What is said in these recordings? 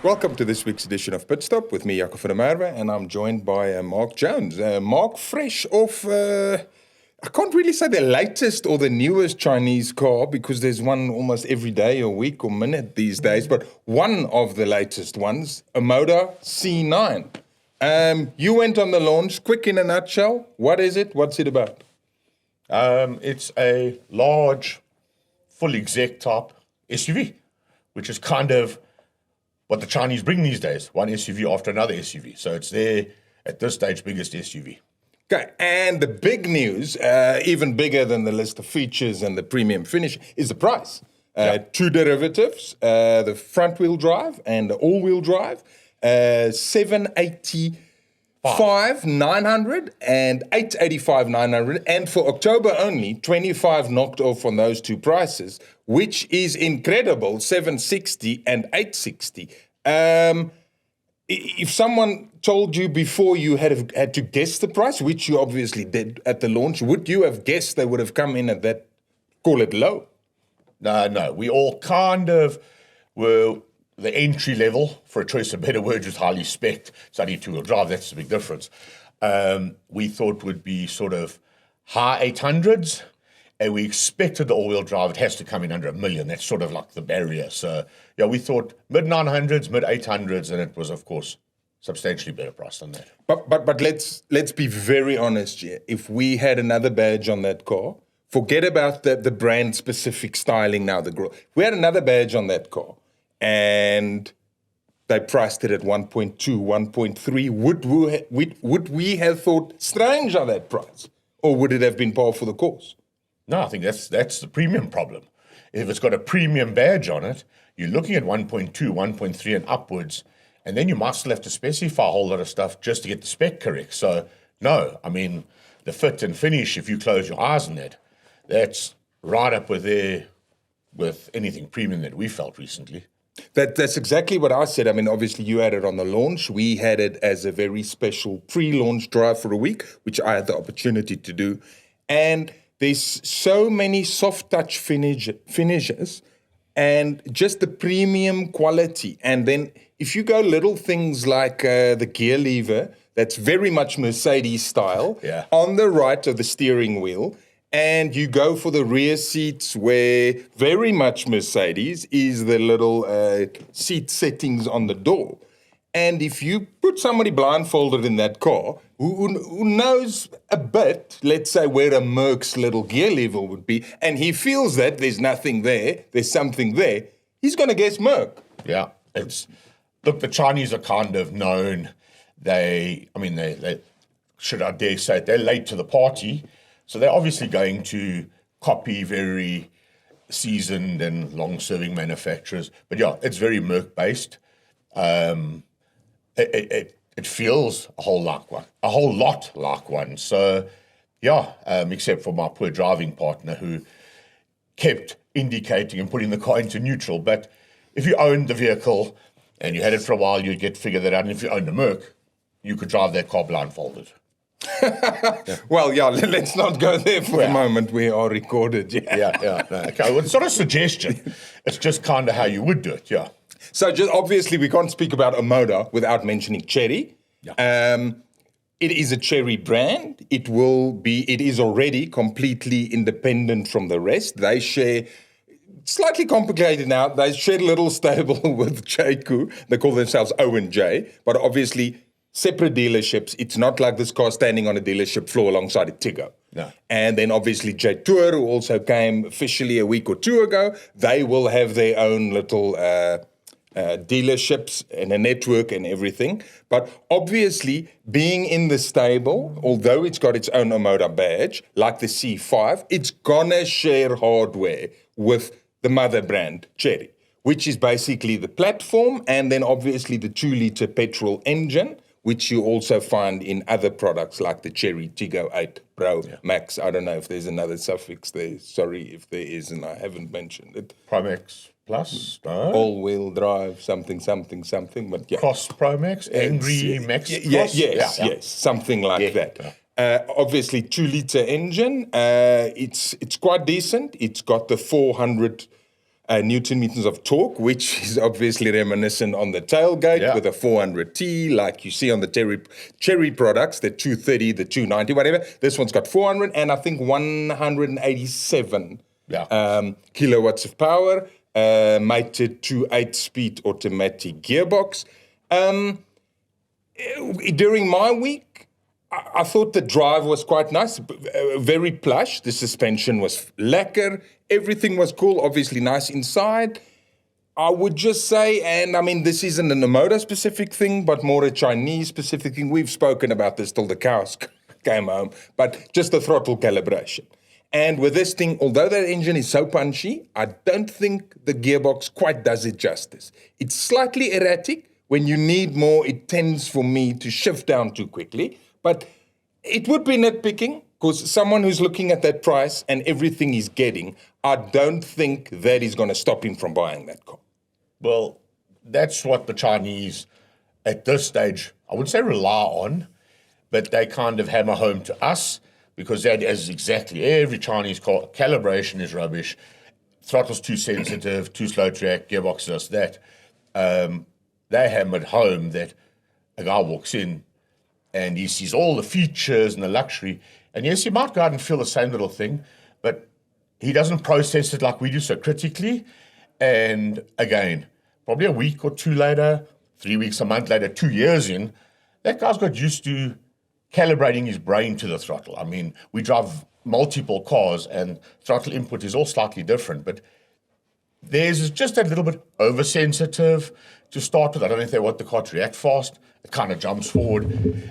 Welcome to this week's edition of Pitstop with me, Jaco van der Merwe, and I'm joined by Mark Jones. Mark, fresh off, I can't really say the latest or the newest Chinese car because there's one almost every day or week or minute these days, but one of the latest ones, Omoda C9. You went on the launch, quick in a nutshell. What is it? What's it about? It's a large, full exec type SUV, which is kind of what the Chinese bring these days, one SUV after another SUV. So it's their, at this stage, biggest SUV. Okay, and the big news, even bigger than the list of features and the premium finish, is the price. Two derivatives, the front-wheel drive and the all-wheel drive, 785,900 and 885,900, and for October only, 25 knocked off on those two prices, which is incredible, 760 and 860. If someone told you before you had to guess the price, which you obviously did at the launch, would you have guessed they would have come in at that, call it low? No, we all kind of were the entry level, for a choice of better words, was highly spec'd. It's only two-wheel drive, that's the big difference. We thought would be sort of high 800s, and we expected the all-wheel drive, it has to come in under $1 million. That's sort of like the barrier. So, yeah, we thought mid-900s, mid-800s, and it was, of course, substantially better price than that. But let's be very honest here. If we had another badge on that car, forget about the brand-specific styling now, the grille. If we had another badge on that car, and they priced it at 1.2, 1.3. Would we have thought strange at that price? Or would it have been par for the course? No, I think that's the premium problem. If it's got a premium badge on it, you're looking at 1.2, 1.3 and upwards, and then you might still have to specify a whole lot of stuff just to get the spec correct. So, no, I mean, the fit and finish, if you close your eyes on that, that's right up with anything premium that we felt recently. That's exactly what I said. I mean, obviously, you had it on the launch. We had it as a very special pre-launch drive for a week, which I had the opportunity to do. And there's so many soft-touch finishes and just the premium quality. And then if you go little things like the gear lever, that's very much Mercedes style, on the right of the steering wheel, and you go for the rear seats where very much Mercedes is the little seat settings on the door. And if you put somebody blindfolded in that car who knows a bit, let's say where a Merc's little gear lever would be, and he feels that there's nothing there, there's something there, he's going to guess Merc. Yeah, look, the Chinese are kind of known, they should I dare say it, they're late to the party. So they're obviously going to copy very seasoned and long-serving manufacturers. But yeah, it's very Merc-based. It feels a whole lot like one. So yeah, except for my poor driving partner who kept indicating and putting the car into neutral. But if you owned the vehicle and you had it for a while, you'd get that out. And if you owned a Merc, you could drive that car blindfolded. Well, yeah, let's not go there for a moment. We are recorded. Yeah. No, okay. Well, it's not a suggestion. It's just kind of how you would do it, yeah. So just obviously we can't speak about Omoda without mentioning Chery. Yeah. It is a Chery brand. It is already completely independent from the rest. They share, slightly complicated now, they share a little stable with J-Coup. They call themselves O&J, but obviously separate dealerships. It's not like this car standing on a dealership floor alongside a Tiggo. No. And then obviously J-Tour, who also came officially a week or two ago, they will have their own little dealerships and a network and everything. But obviously, being in the stable, although it's got its own Omoda badge, like the C5, it's gonna share hardware with the mother brand, Chery, which is basically the platform and then obviously the 2-liter petrol engine, which you also find in other products like the Chery Tiggo 8 Pro Max. I don't know if there's another suffix there. Sorry if there is, and I haven't mentioned it. Pro Max Plus, no? All-wheel drive, something, but yeah. Cross Pro Max, Angry Max Cross? Yes, something like that. Obviously, 2-liter engine. It's quite decent. It's got the 400 Newton meters of torque, which is obviously reminiscent on the tailgate with a 400T, like you see on the Cherry products, the 230, the 290, whatever. This one's got 400 and I think 187 kilowatts of power, mated to 8-speed automatic gearbox. During my week, I thought the drive was quite nice, very plush. The suspension was lacquer. Everything was cool, obviously nice inside. I would just say, and I mean, this isn't an Omoda-specific thing, but more a Chinese-specific thing. We've spoken about this till the cows came home, but just the throttle calibration. And with this thing, although that engine is so punchy, I don't think the gearbox quite does it justice. It's slightly erratic. When you need more, it tends for me to shift down too quickly. But it would be nitpicking, because someone who's looking at that price and everything he's getting, I don't think that is going to stop him from buying that car. Well, that's what the Chinese, at this stage, I wouldn't say rely on, but they kind of hammer home to us, because that is exactly every Chinese car. Calibration is rubbish. Throttle's too sensitive, too slow to react, gearbox does that. They hammered home that a guy walks in and he sees all the features and the luxury. And yes, he might go out and feel the same little thing, but he doesn't process it like we do so critically. And again, probably a week or two later, 3 weeks, a month later, 2 years in, that guy's got used to calibrating his brain to the throttle. I mean, we drive multiple cars and throttle input is all slightly different, but theirs is just a little bit oversensitive to start with. I don't know if they want the car to react fast. It kind of jumps forward.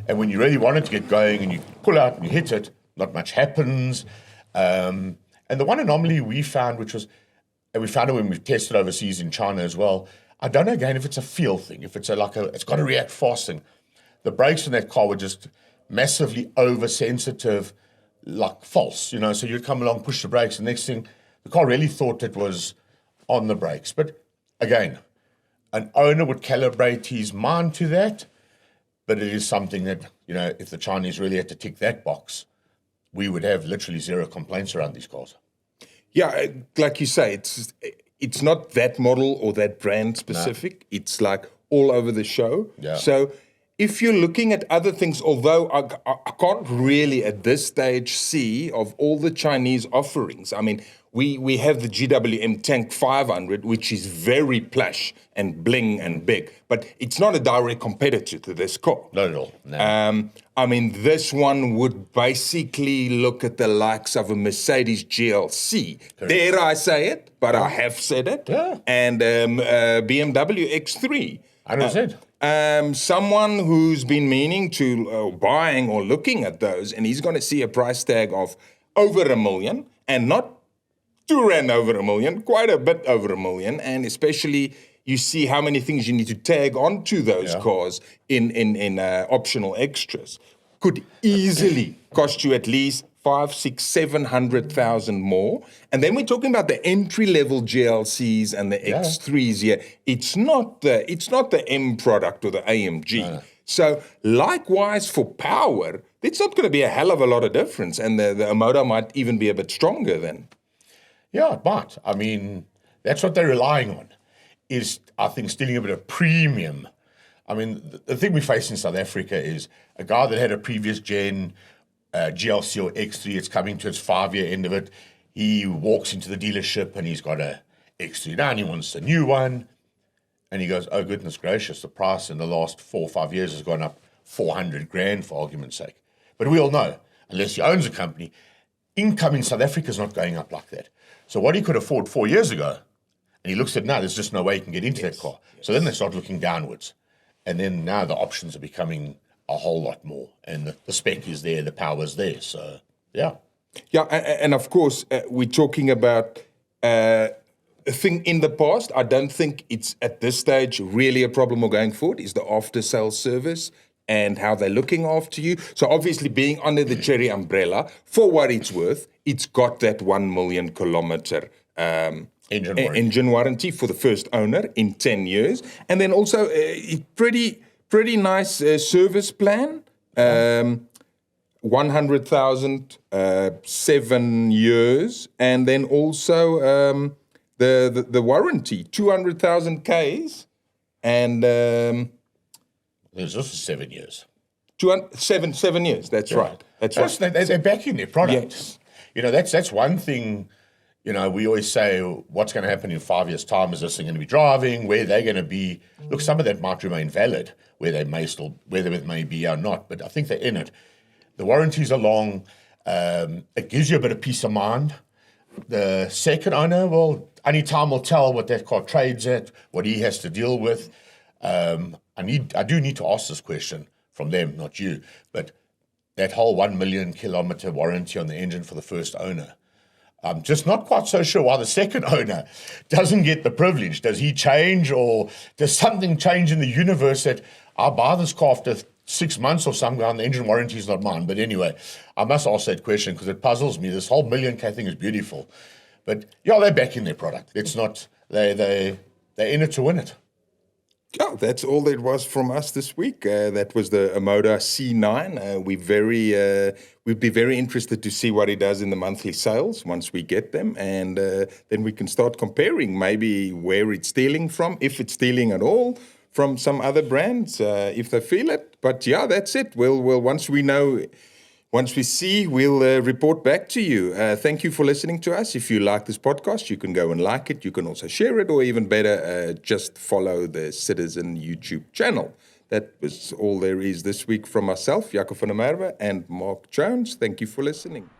And when you really want it to get going and you pull out and you hit it, not much happens. And the one anomaly we found, which was, and we found it when we've tested overseas in China as well, I don't know again if it's a feel thing, if it's it's got to react fast thing. The brakes in that car were just massively oversensitive, like false, you know. So you'd come along, push the brakes, and next thing, the car really thought it was on the brakes. But again, an owner would calibrate his mind to that, but it is something that, you know, if the Chinese really had to tick that box, we would have literally zero complaints around these cars. Yeah, like you say, it's not that model or that brand specific. No. It's like all over the show. Yeah. So if you're looking at other things, although I can't really at this stage see of all the Chinese offerings. I mean, we have the GWM Tank 500, which is very plush and bling and big, but it's not a direct competitor to this car. Not at all. No. I mean, this one would basically look at the likes of a Mercedes GLC. Correct. Dare I say it, but I have said it. Yeah. And BMW X3. 100%. Someone who's been meaning to buying or looking at those, and he's going to see a price tag of over $1 million, and not $2,000 over $1 million, quite a bit over $1 million, and especially you see how many things you need to tag onto those cars in optional extras. Could easily cost you at least 500, 600, 700,000 more. And then we're talking about the entry-level GLCs and the X3s here. It's not the M product or the AMG. No. So likewise for power, it's not going to be a hell of a lot of difference. And the Omoda might even be a bit stronger then. Yeah, it might. I mean, that's what they're relying on, is, I think, stealing a bit of premium. I mean, the thing we face in South Africa is a guy that had a previous gen GLC or X3, it's coming to its 5-year end of it. He walks into the dealership and he's got a X3 now and he wants a new one. And he goes, oh, goodness gracious, the price in the last 4 or 5 years has gone up 400 grand, for argument's sake. But we all know, unless he owns a company, income in South Africa is not going up like that. So what he could afford 4 years ago, and he looks at now, there's just no way he can get into that car. So then they start looking downwards. And then now the options are becoming a whole lot more. And the spec is there, the power is there. So, yeah. Yeah, and of course, we're talking about a thing in the past. I don't think it's at this stage really a problem or going forward, is the after-sales service and how they're looking after you. So obviously being under the Cherry umbrella, for what it's worth, it's got that 1 million kilometer engine warranty for the first owner in 10 years. And then also pretty nice service plan. 100,000, 7 years. And then also the warranty, 200,000 Ks, and This is 7 years. 7 years. That's right. That's right. They're backing their product. Yes. You know, that's one thing. You know, we always say, what's going to happen in 5 years' time? Is this thing going to be driving? Where they're going to be? Look, some of that might remain valid, whether it may be or not, but I think they're in it. The warranties are long. It gives you a bit of peace of mind. The second owner, well, only time will tell what that car trades at, what he has to deal with. I do need to ask this question from them, not you, but that whole 1 million kilometer warranty on the engine for the first owner. I'm just not quite so sure why the second owner doesn't get the privilege. Does he change, or does something change in the universe that I'll buy this car after 6 months or something and the engine warranty is not mine? But anyway, I must ask that question because it puzzles me. This whole million K thing is beautiful. But yeah, they're backing their product. It's not, they're in it to win it. Yeah, that's all that was from us this week. That was the Omoda C9. We'd be very interested to see what it does in the monthly sales once we get them, and then we can start comparing maybe where it's stealing from, if it's stealing at all, from some other brands, if they feel it. But yeah, that's it. We'll once we know. Once we see, we'll report back to you. Thank you for listening to us. If you like this podcast, you can go and like it. You can also share it, or even better, just follow the Citizen YouTube channel. That was all there is this week from myself, Jaco van der Merwe, and Mark Jones. Thank you for listening.